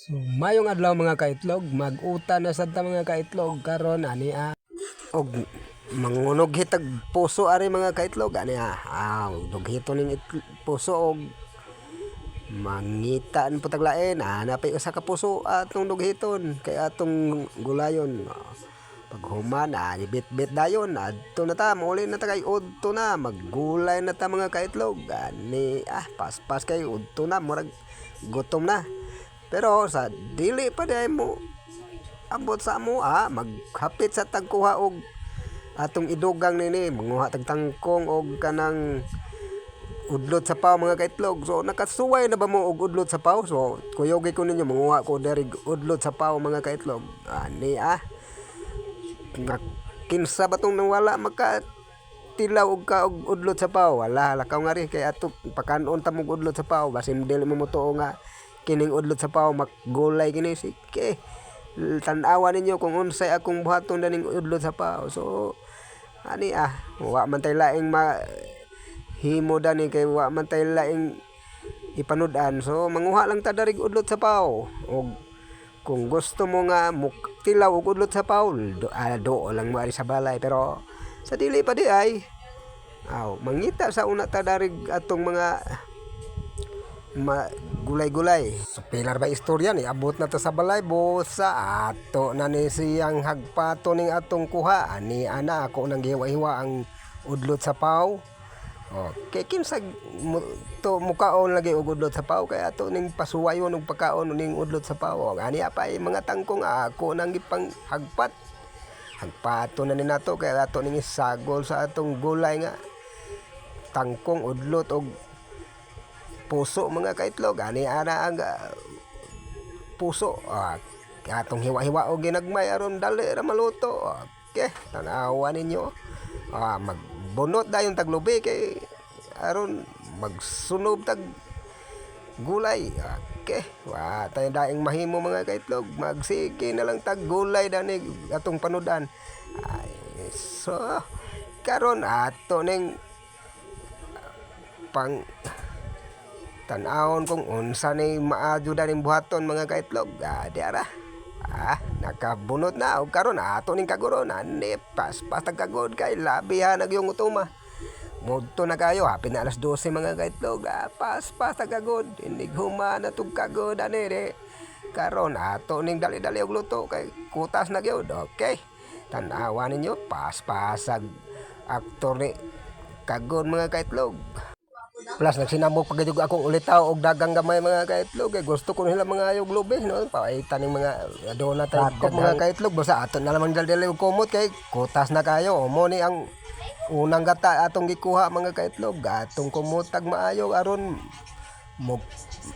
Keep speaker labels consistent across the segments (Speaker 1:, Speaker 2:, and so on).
Speaker 1: So mayong adlaw mga kaitlog, mag-uta na sad ta mga kaitlog karon ani og mangunog hitag puso ari mga kaitlog ani dughito ning puso og mangitaan putag lain napay usa ka puso atong dughiton kay atong gulayon. Paghuman bit-bit dayon adto na ta mauli na ta kay udto na maggulay na ta mga kaitlog ani paspas kay udto na murag gutom na. Pero sa dili pa day mo abot sa amo maghapit sa tagkuha og atong idugang nini manguha tag tangkong og kanang udlot sa paw mga kaitlog. So nakasuway na ba mo og udlot sa paw? So kuyogi ko ninyo manguha ko diri udlot sa paw mga kaitlog. Ani kinsa ba tong nawala maka tilaw og ka og udlot sa paw? Wala lakaw nga rin kay ato pakanon ta mo udlot sa paw basin dili mo motuo nga kining udlot sa paw makgulay kini sige tan-awa ninyo kung unsay akong buhaton daning udlot sa paw. So ani wa man tay laing himo dani kay wa man tay laing ipanud-an. So manguha lang ta darig udlot sa paw og kung gusto mo nga tilaw og udlot sa paw do lang mo ari sa balay. Pero sa dili pa di ay mangita sa una ta darig atong mga gulay-gulay. So pilar ba istorya ni abot na ta sa balay bosa ato na ni siyang hagpato ning atong kuha ani ana ako nang gihiwa-hiwa ang udlot sa paw. Okay, kinsa to mukaon lagi og udlot sa paw kay ato ning pasuwayon og pagkaon ning udlot sa paw. Ani apay mga tangkong ako nang gipang hagpato na ni nato kay ato ning isagol sa atong gulay nga tangkong udlot og puso mga kaitlog. Ani ana ang puso atong hiwa-hiwa og ginagmay aron dali ra maluto. Okay, tanawa ninyo magbunot dayon tag lubi kay aron magsunob tag gulay. Okay, tayo daing mahimo mga kaitlog, magsige na lang tag gulay dani atong panudan. So karon ato ning pang tan-awon kung unsa ni maadyo daning buhaton mga kaitlog. Diara nakabunot na og karon ato ning kaguron ani pas tagkagod kay labi nagyong utuma mudto na kayo hapit na alas 12 mga kaitlog. Pas tagkagod inig human na tug kagod ani de karon ato ning dali-dali og luto kay kutas na gyud. Okay, tan-awa ninyo pas-pasag aktor ni kagod mga kaitlog. Plus nagsinambok pagayog akong ulitaw og dagang gamay mga kaitlog kay gusto ko nila mga ayog lubi no paita ning mga donut mga kaitlog basta ato na lamang dali og kumot kay kutas na kayo. Mo ni ang unang gata atong gikuha mga kaitlog atong kumutag maayo aron mo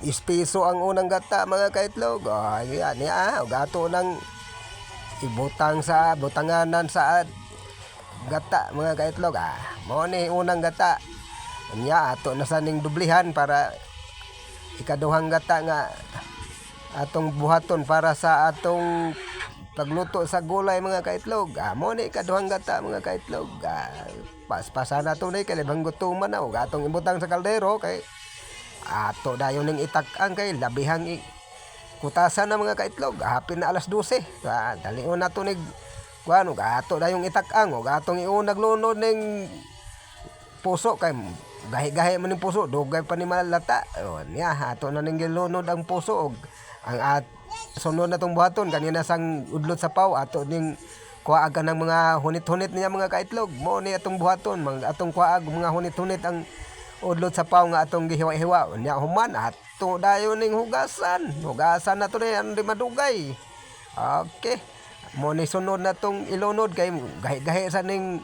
Speaker 1: ispiso ang unang gata mga kaitlog. Ani og ato nang ibutang sa butanganan sa gata mga kaitlog. Mo ni unang gata nya ato na sa ning dublihan para ikaduhang gata nga atong buhaton para sa atong pagluto sa gulay mga kaitlog. Mo ni ikaduhang gata mga kaitlog. Paspasan nato ni kay libang gutuman na ug atong ibutang sa kaldero kay ato dayon ning itak-ang kay labihang kutasan na mga kaitlog hapin na alas 12. Dalion nato nig kuan ug ato dayong itak-ang ug atong iunag lunod ning puso kay gahi-gahi man ning puso dugay pa ni malata. Niya ato na ning gilunod ang puso og ang sunod na tong buhaton kanina sang udlot sa paw ato ning kuaag ng mga hunit-hunit niya mga kaitlog. Mo ni atong buhaton atong kuaag mga hunit-hunit ang udlot sa paw nga atong gihiwa-hiwa. Nya human ato dayon ning hugasan na to ni madugay. Okay, mo ni sunod na tong ilunod kay gahi-gahi sa ning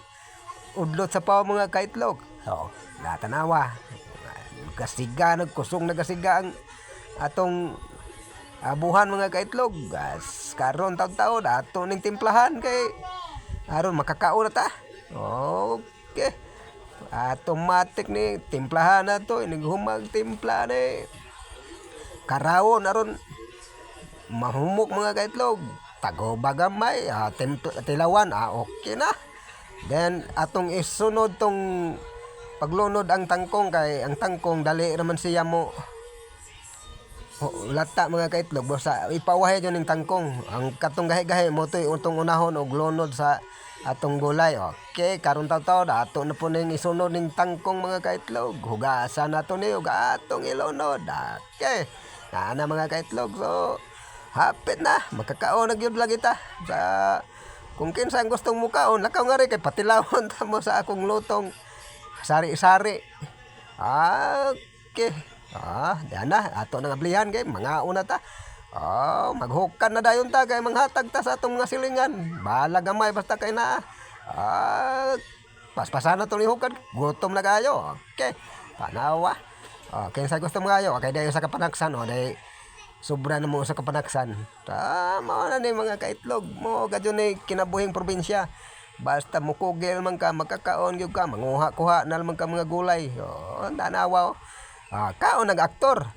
Speaker 1: udlot sa paw mga kaitlog. So natanawa gasiga nagkusong nagasiga ang atong abuhan mga kaitlog. Karon taon-taon ato ning timplahan kay aron makakaon na ta. Okay, automatic ni timplahan na to inig humag timpla ni karawon aron mahumok mga kaitlog tago bagamay tilawan. Okay na then atong isunod tong paglunod ang tangkong kay ang tangkong dali raman siya mo lata mga kaitlog basta ipawahay yun ng tangkong ang katong gahi-gahi mo to utong unahon og lunod sa atong gulay. Okay, karon taw-taw ato na po ning isunod ning tangkong mga kaitlog, hugasan nato ni ug atong ilunod. Okay, na mga kaitlog, so hapit na makakaon na gyud lang kita sa kung kinsa ang gustong mukaon lakaw nga rin kay patilawon ta mo sa akong lutong sari-sari. Okay. Diyan na, ato nang ablihan kay mga una ta. Maghukan na dayon ta kay manghatag ta sa atong mga silingan. Bala gamay basta kay na. Paspasan na to ni hukan. Gutom na kayo. Okay. Panawa. Kaya sa gusto mo kayo, kay dayo sa kapanaksan o day sobra na mo sa kapanaksan. Tama na ni mga kaitlog mo gadyo ni kinabuhing probinsya. Basta mukugil man ka, magkakaon gyud ka, manguha-kuha na man ka mga gulay. Tanawa. Kaon nag-aktor.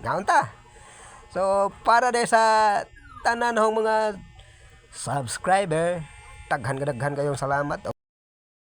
Speaker 1: Ngaon ta. So, para de sa tanan hong mga subscriber, daghan kayong salamat.